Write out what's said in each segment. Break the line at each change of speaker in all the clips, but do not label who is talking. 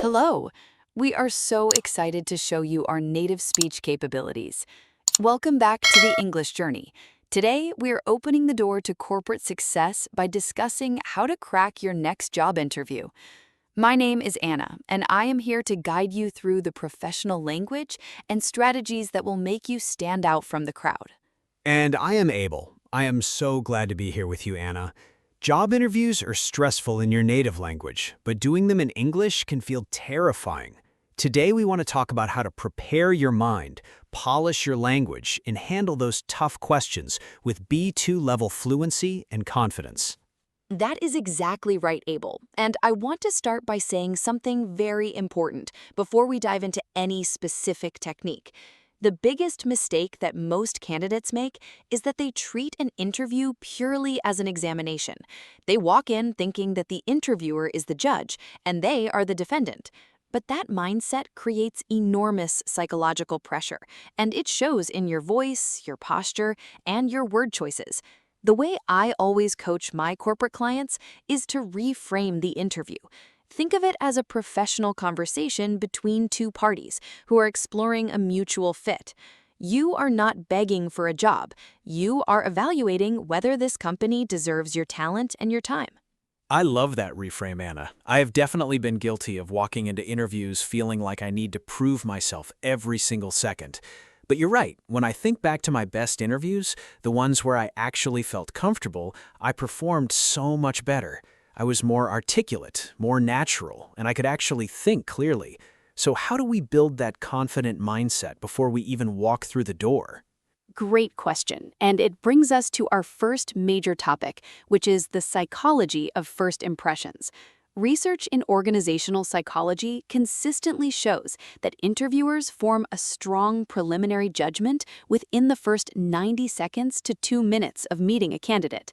Hello! We are so excited to show you our native speech capabilities. Welcome back to the English journey. Today, we are opening the door to corporate success by discussing how to crack your next job interview. My name is Anna, and I am here to guide you through the professional language and strategies that will make you stand out from the crowd.
And I am Abel. I am so glad to be here with you, Anna. Job interviews are stressful in your native language, but doing them in English can feel terrifying. Today we want to talk about how to prepare your mind, polish your language, and handle those tough questions with B2 level fluency and confidence.
That is exactly right, Abel. And I want to start by saying something very important before we dive into any specific technique. The biggest mistake that most candidates make is that they treat an interview purely as an examination. They walk in thinking that the interviewer is the judge and they are the defendant. But that mindset creates enormous psychological pressure, and it shows in your voice, your posture, and your word choices. The way I always coach my corporate clients is to reframe the interview. Think of it as a professional conversation between two parties who are exploring a mutual fit. You are not begging for a job. You are evaluating whether this company deserves your talent and your time.
I love that reframe, Anna. I have definitely been guilty of walking into interviews feeling like I need to prove myself every single second. But you're right, when I think back to my best interviews, the ones where I actually felt comfortable, I performed so much better. I was more articulate, more natural, and I could actually think clearly. So how do we build that confident mindset before we even walk through the door?
Great question, and it brings us to our first major topic, which is the psychology of first impressions. Research in organizational psychology consistently shows that interviewers form a strong preliminary judgment within the first 90 seconds to 2 minutes of meeting a candidate.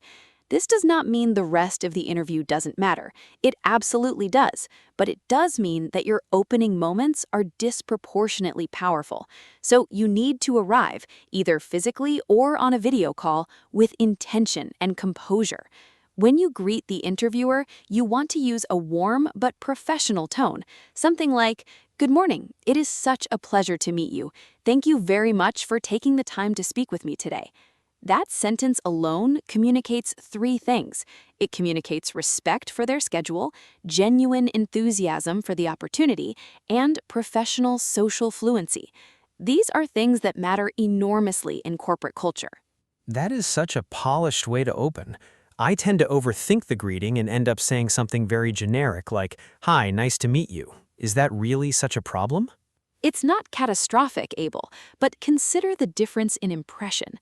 This does not mean the rest of the interview doesn't matter. It absolutely does, but it does mean that your opening moments are disproportionately powerful. So you need to arrive, either physically or on a video call, with intention and composure. When you greet the interviewer, you want to use a warm but professional tone, something like, "Good morning, it is such a pleasure to meet you. Thank you very much for taking the time to speak with me today." That sentence alone communicates 3 things. It communicates respect for their schedule, genuine enthusiasm for the opportunity, and professional social fluency. These are things that matter enormously in corporate culture.
That is such a polished way to open. I tend to overthink the greeting and end up saying something very generic like, "Hi, nice to meet you." Is that really such a problem?
It's not catastrophic, Abel, but consider the difference in impression.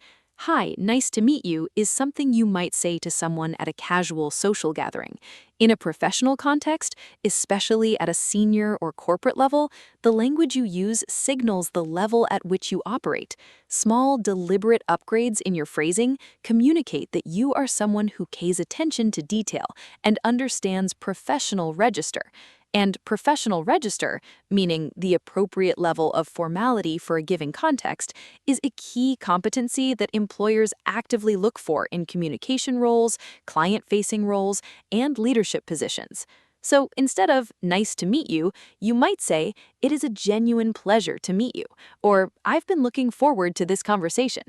"Hi, nice to meet you" is something you might say to someone at a casual social gathering. In a professional context, especially at a senior or corporate level, the language you use signals the level at which you operate. Small, deliberate upgrades in your phrasing communicate that you are someone who pays attention to detail and understands professional register. And professional register, meaning the appropriate level of formality for a given context, is a key competency that employers actively look for in communication roles, client-facing roles, and leadership positions. So instead of "nice to meet you," you might say, "It is a genuine pleasure to meet you," or "I've been looking forward to this conversation."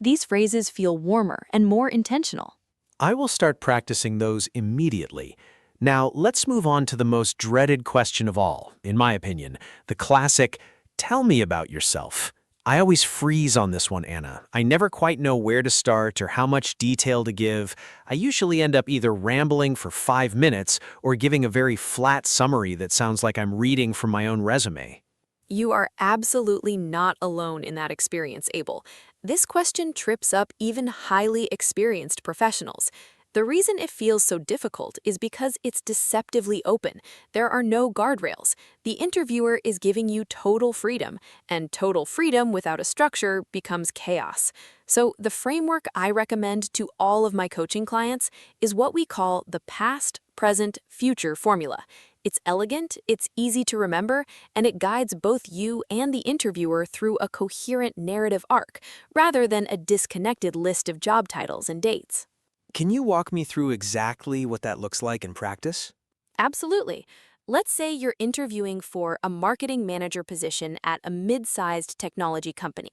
These phrases feel warmer and more intentional.
I will start practicing those immediately. Now, let's move on to the most dreaded question of all, in my opinion, the classic, "Tell me about yourself." I always freeze on this one, Anna. I never quite know where to start or how much detail to give. I usually end up either rambling for 5 minutes or giving a very flat summary that sounds like I'm reading from my own resume.
You are absolutely not alone in that experience, Abel. This question trips up even highly experienced professionals. The reason it feels so difficult is because it's deceptively open. There are no guardrails. The interviewer is giving you total freedom, and total freedom without a structure becomes chaos. So the framework I recommend to all of my coaching clients is what we call the past, present, future formula. It's elegant, it's easy to remember, and it guides both you and the interviewer through a coherent narrative arc, rather than a disconnected list of job titles and dates.
Can you walk me through exactly what that looks like in practice?
Absolutely. Let's say you're interviewing for a marketing manager position at a mid-sized technology company.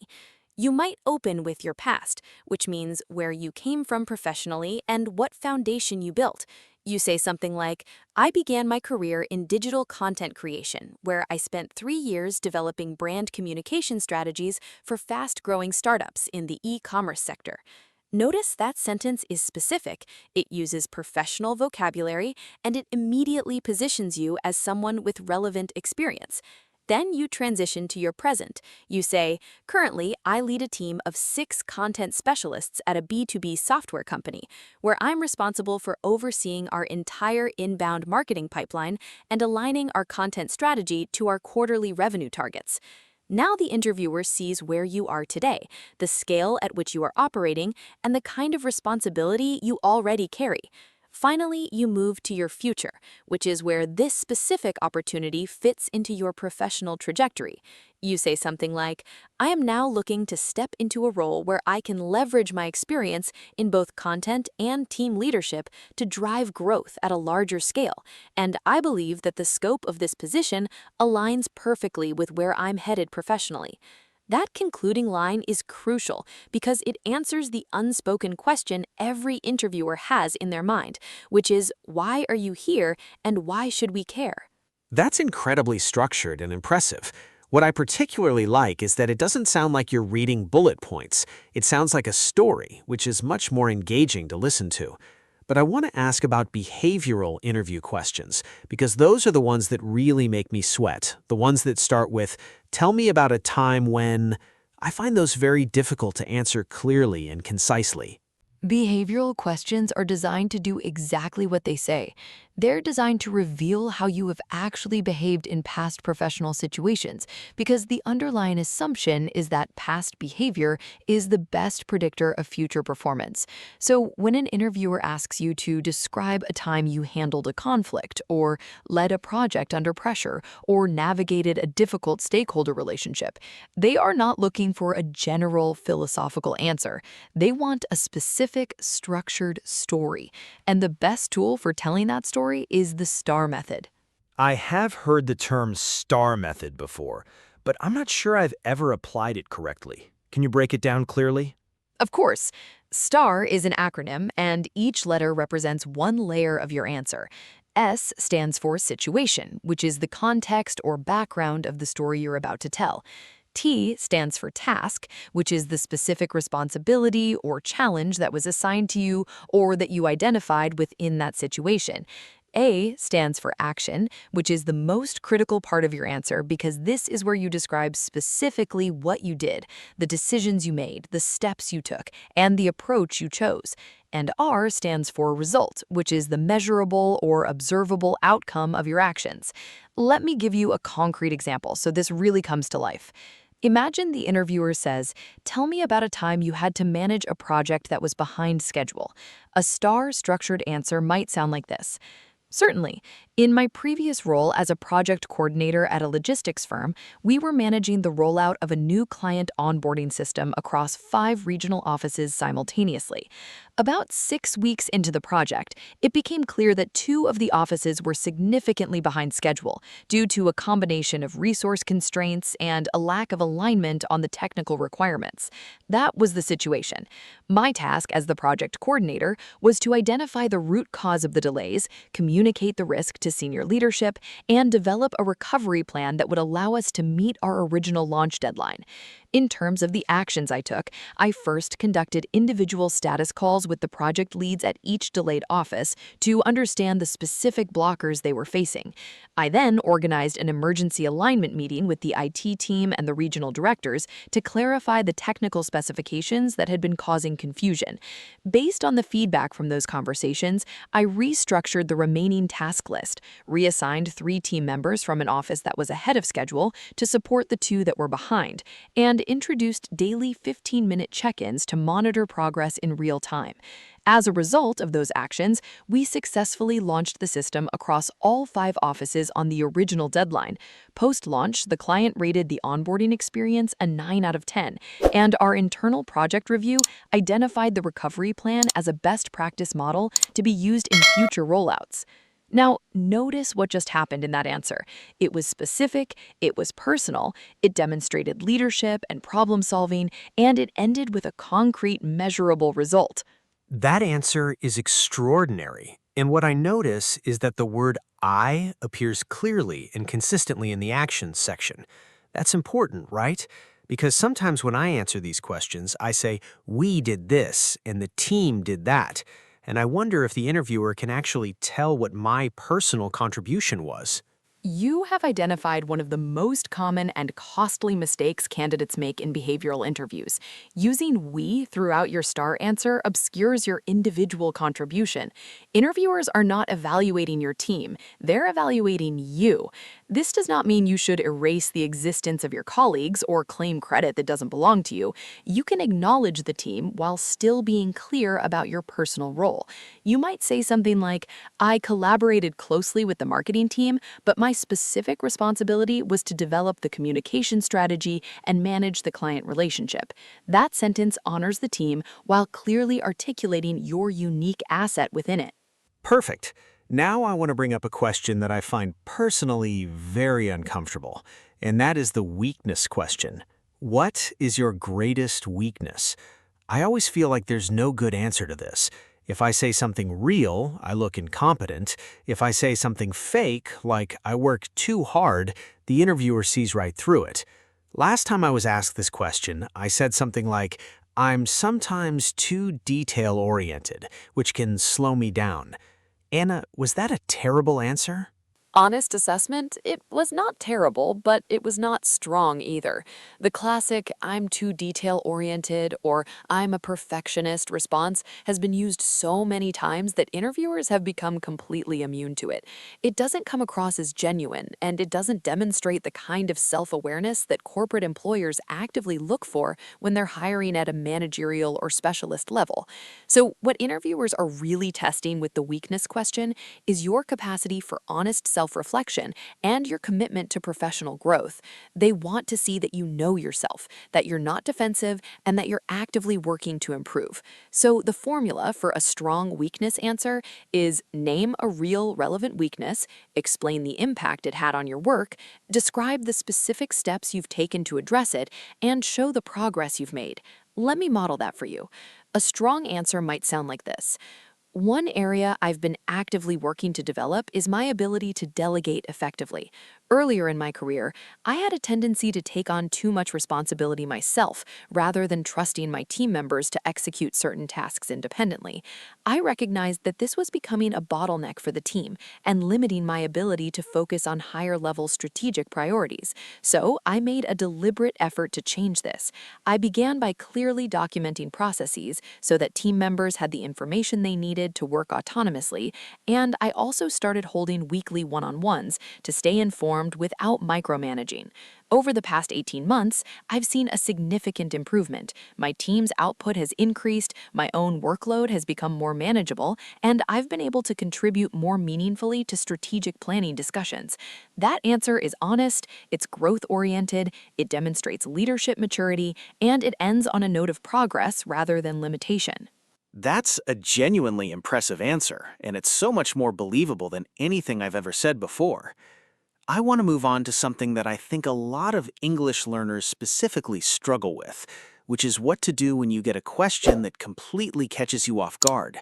You might open with your past, which means where you came from professionally and what foundation you built. You say something like, I began my career in digital content creation, where I spent 3 years developing brand communication strategies for fast-growing startups in the e-commerce sector. Notice that sentence is specific, it uses professional vocabulary, and it immediately positions you as someone with relevant experience. Then you transition to your present. You say, currently, I lead a team of 6 content specialists at a B2B software company, where I'm responsible for overseeing our entire inbound marketing pipeline and aligning our content strategy to our quarterly revenue targets. Now the interviewer sees where you are today, the scale at which you are operating, and the kind of responsibility you already carry. Finally, you move to your future, which is where this specific opportunity fits into your professional trajectory. You say something like, I am now looking to step into a role where I can leverage my experience in both content and team leadership to drive growth at a larger scale, and I believe that the scope of this position aligns perfectly with where I'm headed professionally. That concluding line is crucial because it answers the unspoken question every interviewer has in their mind, which is, why are you here and why should we care?
That's incredibly structured and impressive. What I particularly like is that it doesn't sound like you're reading bullet points. It sounds like a story, which is much more engaging to listen to. But I want to ask about behavioral interview questions, because those are the ones that really make me sweat, the ones that start with, tell me about a time when. I find those very difficult to answer clearly and concisely.
Behavioral questions are designed to do exactly what they say. They're designed to reveal how you have actually behaved in past professional situations, because the underlying assumption is that past behavior is the best predictor of future performance. So when an interviewer asks you to describe a time you handled a conflict, or led a project under pressure, or navigated a difficult stakeholder relationship, they are not looking for a general philosophical answer. They want a specific, structured story. And the best tool for telling that story is the STAR method.
I have heard the term STAR method before, but I'm not sure I've ever applied it correctly. Can you break it down clearly?
Of course, STAR is an acronym, and each letter represents one layer of your answer. S stands for situation, which is the context or background of the story you're about to tell. T stands for task, which is the specific responsibility or challenge that was assigned to you or that you identified within that situation. A stands for action, which is the most critical part of your answer because this is where you describe specifically what you did, the decisions you made, the steps you took, and the approach you chose. And R stands for result, which is the measurable or observable outcome of your actions. Let me give you a concrete example so this really comes to life. Imagine the interviewer says, tell me about a time you had to manage a project that was behind schedule. A STAR-structured answer might sound like this. Certainly. In my previous role as a project coordinator at a logistics firm, we were managing the rollout of a new client onboarding system across 5 regional offices simultaneously. About 6 weeks into the project, it became clear that 2 of the offices were significantly behind schedule due to a combination of resource constraints and a lack of alignment on the technical requirements. That was the situation. My task as the project coordinator was to identify the root cause of the delays, communicate the risk to senior leadership, and develop a recovery plan that would allow us to meet our original launch deadline. In terms of the actions I took, I first conducted individual status calls with the project leads at each delayed office to understand the specific blockers they were facing. I then organized an emergency alignment meeting with the IT team and the regional directors to clarify the technical specifications that had been causing confusion. Based on the feedback from those conversations, I restructured the remaining task list, reassigned 3 team members from an office that was ahead of schedule to support the 2 that were behind, and introduced daily 15-minute check-ins to monitor progress in real time. As a result of those actions, we successfully launched the system across all 5 offices on the original deadline. Post-launch, the client rated the onboarding experience a 9 out of 10, and our internal project review identified the recovery plan as a best practice model to be used in future rollouts. Now, notice what just happened in that answer. It was specific, it was personal, it demonstrated leadership and problem solving, and it ended with a concrete, measurable result.
That answer is extraordinary. And what I notice is that the word I appears clearly and consistently in the actions section. That's important, right? Because sometimes when I answer these questions, I say, we did this and the team did that. And I wonder if the interviewer can actually tell what my personal contribution was.
You have identified one of the most common and costly mistakes candidates make in behavioral interviews. Using we throughout your STAR answer obscures your individual contribution. Interviewers are not evaluating your team, they're evaluating you. This does not mean you should erase the existence of your colleagues or claim credit that doesn't belong to you. You can acknowledge the team while still being clear about your personal role. You might say something like, I collaborated closely with the marketing team, but my specific responsibility was to develop the communication strategy and manage the client relationship. That sentence honors the team while clearly articulating your unique asset within it.
Perfect. Now I want to bring up a question that I find personally very uncomfortable, and that is the weakness question. What is your greatest weakness? I always feel like there's no good answer to this. If I say something real, I look incompetent. If I say something fake, like I work too hard, the interviewer sees right through it. Last time I was asked this question, I said something like, I'm sometimes too detail-oriented, which can slow me down. Anna, was that a terrible answer?
Honest assessment, it was not terrible, but it was not strong either. The classic, I'm too detail-oriented or I'm a perfectionist response has been used so many times that interviewers have become completely immune to it. It doesn't come across as genuine, and it doesn't demonstrate the kind of self-awareness that corporate employers actively look for when they're hiring at a managerial or specialist level. So what interviewers are really testing with the weakness question is your capacity for honest self-reflection and your commitment to professional growth. They want to see that you know yourself, that you're not defensive, and that you're actively working to improve. So the formula for a strong weakness answer is name a real relevant weakness, explain the impact it had on your work, describe the specific steps you've taken to address it, and show the progress you've made. Let me model that for you. A strong answer might sound like this. One area I've been actively working to develop is my ability to delegate effectively. Earlier in my career, I had a tendency to take on too much responsibility myself rather than trusting my team members to execute certain tasks independently. I recognized that this was becoming a bottleneck for the team and limiting my ability to focus on higher-level strategic priorities. So I made a deliberate effort to change this. I began by clearly documenting processes so that team members had the information they needed to work autonomously, and I also started holding weekly one-on-ones to stay informed without micromanaging. Over the past 18 months, I've seen a significant improvement. My team's output has increased, my own workload has become more manageable, and I've been able to contribute more meaningfully to strategic planning discussions. That answer is honest, it's growth-oriented, it demonstrates leadership maturity, and it ends on a note of progress rather than limitation.
That's a genuinely impressive answer, and it's so much more believable than anything I've ever said before. I want to move on to something that I think a lot of English learners specifically struggle with, which is what to do when you get a question that completely catches you off guard.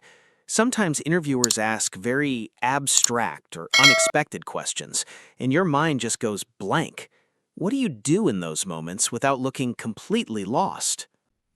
Sometimes interviewers ask very abstract or unexpected questions, and your mind just goes blank. What do you do in those moments without looking completely lost?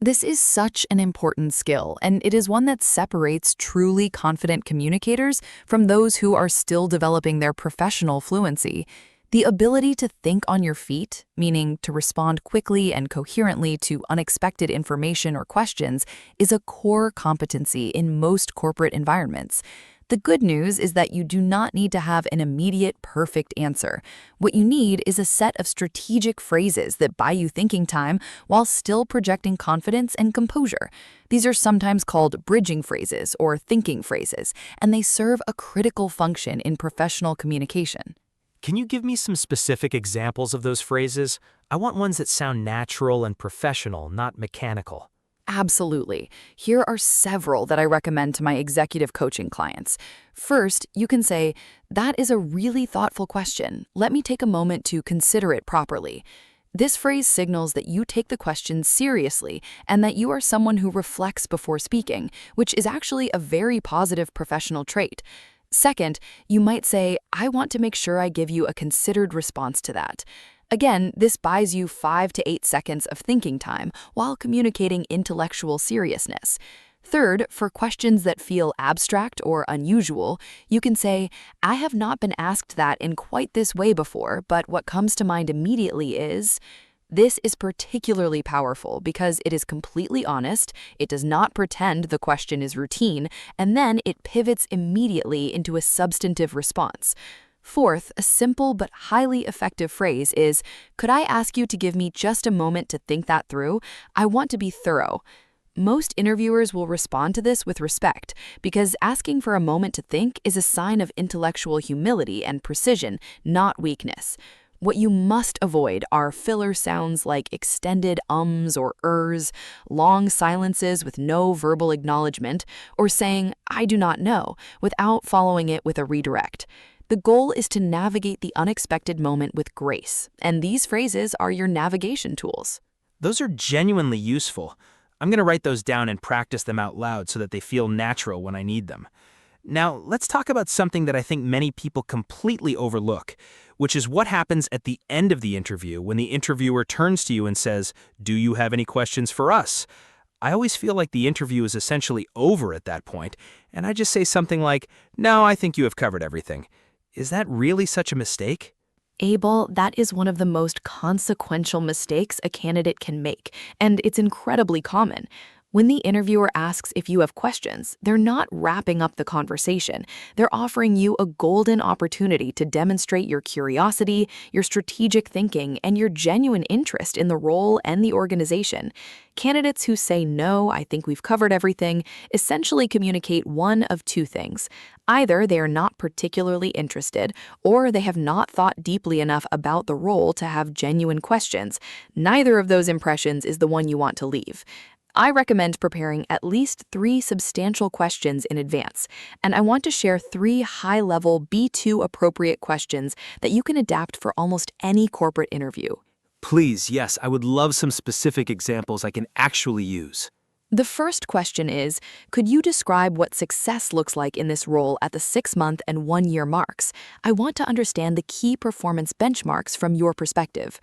This is such an important skill, and it is one that separates truly confident communicators from those who are still developing their professional fluency. The ability to think on your feet, meaning to respond quickly and coherently to unexpected information or questions, is a core competency in most corporate environments. The good news is that you do not need to have an immediate, perfect answer. What you need is a set of strategic phrases that buy you thinking time while still projecting confidence and composure. These are sometimes called bridging phrases or thinking phrases, and they serve a critical function in professional communication.
Can you give me some specific examples of those phrases? I want ones that sound natural and professional, not mechanical.
Absolutely. Here are several that I recommend to my executive coaching clients. First, you can say, "That is a really thoughtful question. Let me take a moment to consider it properly." This phrase signals that you take the question seriously and that you are someone who reflects before speaking, which is actually a very positive professional trait. Second, you might say, "I want to make sure I give you a considered response to that." Again, this buys you 5 to 8 seconds of thinking time while communicating intellectual seriousness. Third, for questions that feel abstract or unusual, you can say, "I have not been asked that in quite this way before, but what comes to mind immediately is." This is particularly powerful because it is completely honest, it does not pretend the question is routine, and then it pivots immediately into a substantive response. Fourth, a simple but highly effective phrase is, "Could I ask you to give me just a moment to think that through? I want to be thorough." Most interviewers will respond to this with respect because asking for a moment to think is a sign of intellectual humility and precision, not weakness. What you must avoid are filler sounds like extended ums or ers, long silences with no verbal acknowledgement, or saying, "I do not know," without following it with a redirect. The goal is to navigate the unexpected moment with grace, and these phrases are your navigation tools.
Those are genuinely useful. I'm going to write those down and practice them out loud so that they feel natural when I need them. Now, let's talk about something that I think many people completely overlook, which is what happens at the end of the interview when the interviewer turns to you and says, "Do you have any questions for us?" I always feel like the interview is essentially over at that point, and I just say something like, "No, I think you have covered everything." Is that really such a mistake?
Abel, that is one of the most consequential mistakes a candidate can make, and it's incredibly common. When the interviewer asks if you have questions, they're not wrapping up the conversation. They're offering you a golden opportunity to demonstrate your curiosity, your strategic thinking, and your genuine interest in the role and the organization. Candidates who say, "No, I think we've covered everything," essentially communicate one of two things. Either they are not particularly interested, or they have not thought deeply enough about the role to have genuine questions. Neither of those impressions is the one you want to leave. I recommend preparing at least 3 substantial questions in advance, and I want to share 3 high-level B2 appropriate questions that you can adapt for almost any corporate interview.
Please, yes, I would love some specific examples I can actually use.
The first question is, could you describe what success looks like in this role at the 6-month and 1-year marks? I want to understand the key performance benchmarks from your perspective.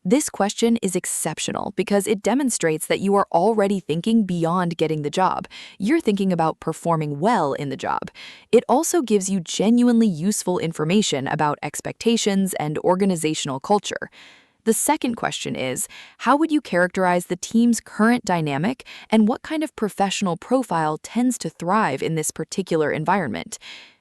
This question is exceptional because it demonstrates that you are already thinking beyond getting the job. You're thinking about performing well in the job. It also gives you genuinely useful information about expectations and organizational culture. The second question is, how would you characterize the team's current dynamic and what kind of professional profile tends to thrive in this particular environment?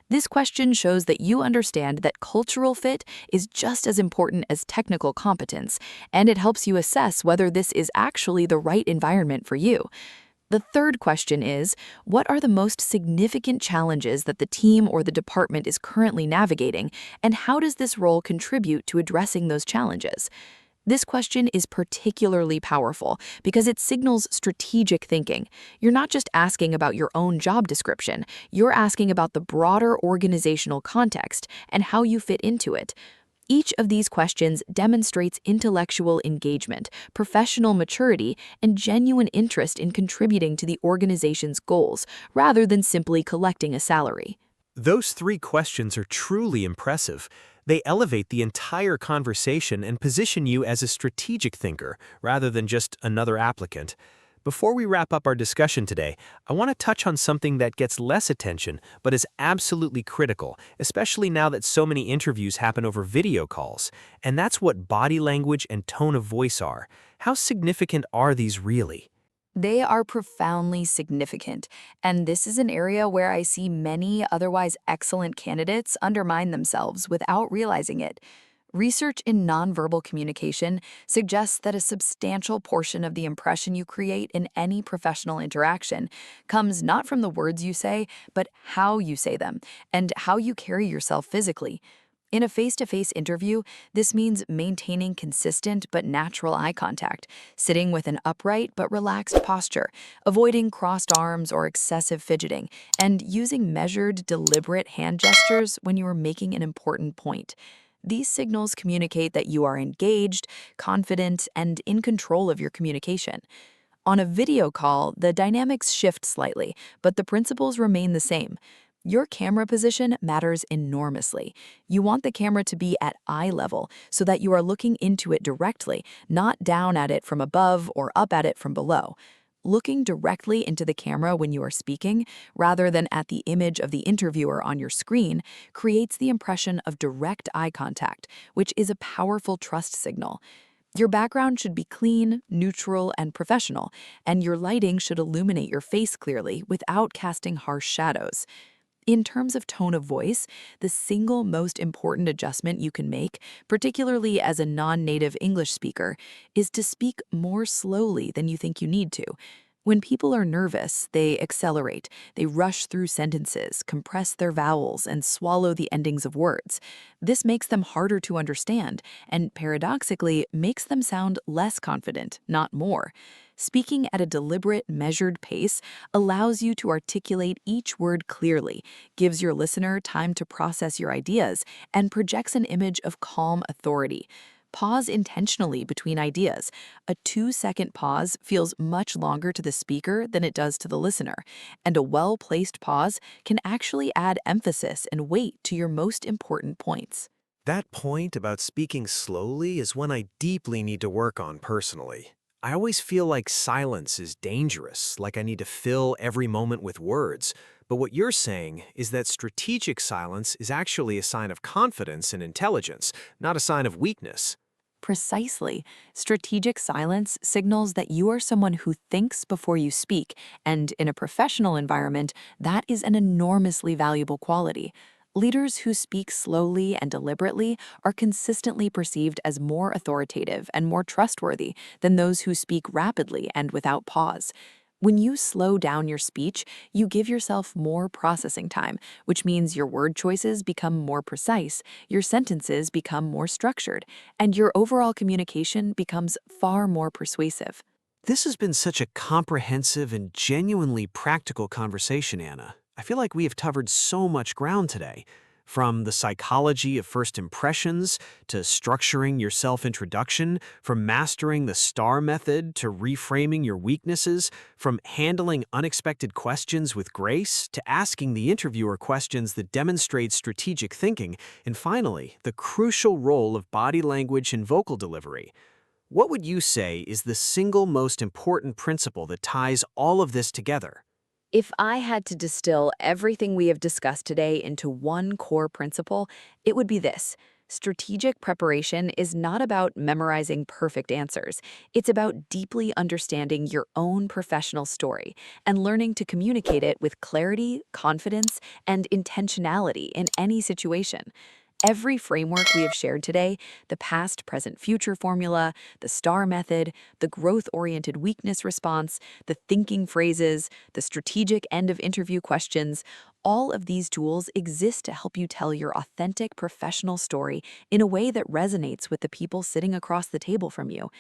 This question shows that you understand that cultural fit is just as important as technical competence, and it helps you assess whether this is actually the right environment for you. The third question is, what are the most significant challenges that the team or the department is currently navigating, and how does this role contribute to addressing those challenges? This question is particularly powerful because it signals strategic thinking. You're not just asking about your own job description, you're asking about the broader organizational context and how you fit into it. Each of these questions demonstrates intellectual engagement, professional maturity, and genuine interest in contributing to the organization's goals, rather than simply collecting a salary.
Those 3 questions are truly impressive. They elevate the entire conversation and position you as a strategic thinker rather than just another applicant. Before we wrap up our discussion today, I want to touch on something that gets less attention but is absolutely critical, especially now that so many interviews happen over video calls. And that's what body language and tone of voice are. How significant are these really?
They are profoundly significant, and this is an area where I see many otherwise excellent candidates undermine themselves without realizing it. Research in nonverbal communication suggests that a substantial portion of the impression you create in any professional interaction comes not from the words you say, but how you say them and how you carry yourself physically. In a face-to-face interview, this means maintaining consistent but natural eye contact, sitting with an upright but relaxed posture, avoiding crossed arms or excessive fidgeting, and using measured, deliberate hand gestures when you are making an important point. These signals communicate that you are engaged, confident, and in control of your communication. On a video call, the dynamics shift slightly, but the principles remain the same. Your camera position matters enormously. You want the camera to be at eye level so that you are looking into it directly, not down at it from above or up at it from below. Looking directly into the camera when you are speaking, rather than at the image of the interviewer on your screen, creates the impression of direct eye contact, which is a powerful trust signal. Your background should be clean, neutral, and professional, and your lighting should illuminate your face clearly without casting harsh shadows. In terms of tone of voice, the single most important adjustment you can make, particularly as a non-native English speaker, is to speak more slowly than you think you need to. When people are nervous, they accelerate, they rush through sentences, compress their vowels, and swallow the endings of words. This makes them harder to understand and, paradoxically, makes them sound less confident, not more. Speaking at a deliberate, measured pace allows you to articulate each word clearly, gives your listener time to process your ideas, and projects an image of calm authority. Pause intentionally between ideas. A 2-second pause feels much longer to the speaker than it does to the listener, and a well-placed pause can actually add emphasis and weight to your most important points.
That point about speaking slowly is one I deeply need to work on personally. I always feel like silence is dangerous, like I need to fill every moment with words. But what you're saying is that strategic silence is actually a sign of confidence and intelligence, not a sign of weakness.
Precisely. Strategic silence signals that you are someone who thinks before you speak, and in a professional environment, that is an enormously valuable quality. Leaders who speak slowly and deliberately are consistently perceived as more authoritative and more trustworthy than those who speak rapidly and without pause. When you slow down your speech, you give yourself more processing time, which means your word choices become more precise, your sentences become more structured, and your overall communication becomes far more persuasive.
This has been such a comprehensive and genuinely practical conversation, Anna. I feel like we have covered so much ground today. From the psychology of first impressions to structuring your self-introduction, from mastering the STAR method to reframing your weaknesses, from handling unexpected questions with grace to asking the interviewer questions that demonstrate strategic thinking, and finally, the crucial role of body language and vocal delivery. What would you say is the single most important principle that ties all of this together?
If I had to distill everything we have discussed today into one core principle, it would be this. Strategic preparation is not about memorizing perfect answers. It's about deeply understanding your own professional story and learning to communicate it with clarity, confidence, and intentionality in any situation. Every framework we have shared today, the past, present, future formula, the STAR method, the growth-oriented weakness response, the thinking phrases, the strategic end of interview questions, all of these tools exist to help you tell your authentic professional story in a way that resonates with the people sitting across the table from you.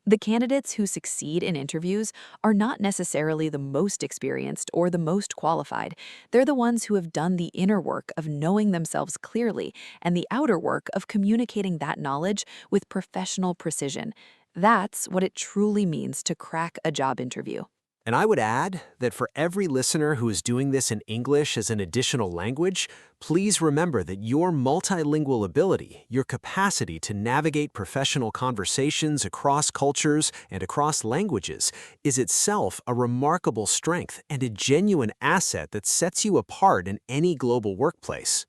The candidates who succeed in interviews are not necessarily the most experienced or the most qualified. They're the ones who have done the inner work of knowing themselves clearly and the outer work of communicating that knowledge with professional precision. That's what it truly means to crack a job interview.
And I would add that for every listener who is doing this in English as an additional language, please remember that your multilingual ability, your capacity to navigate professional conversations across cultures and across languages, is itself a remarkable strength and a genuine asset that sets you apart in any global workplace.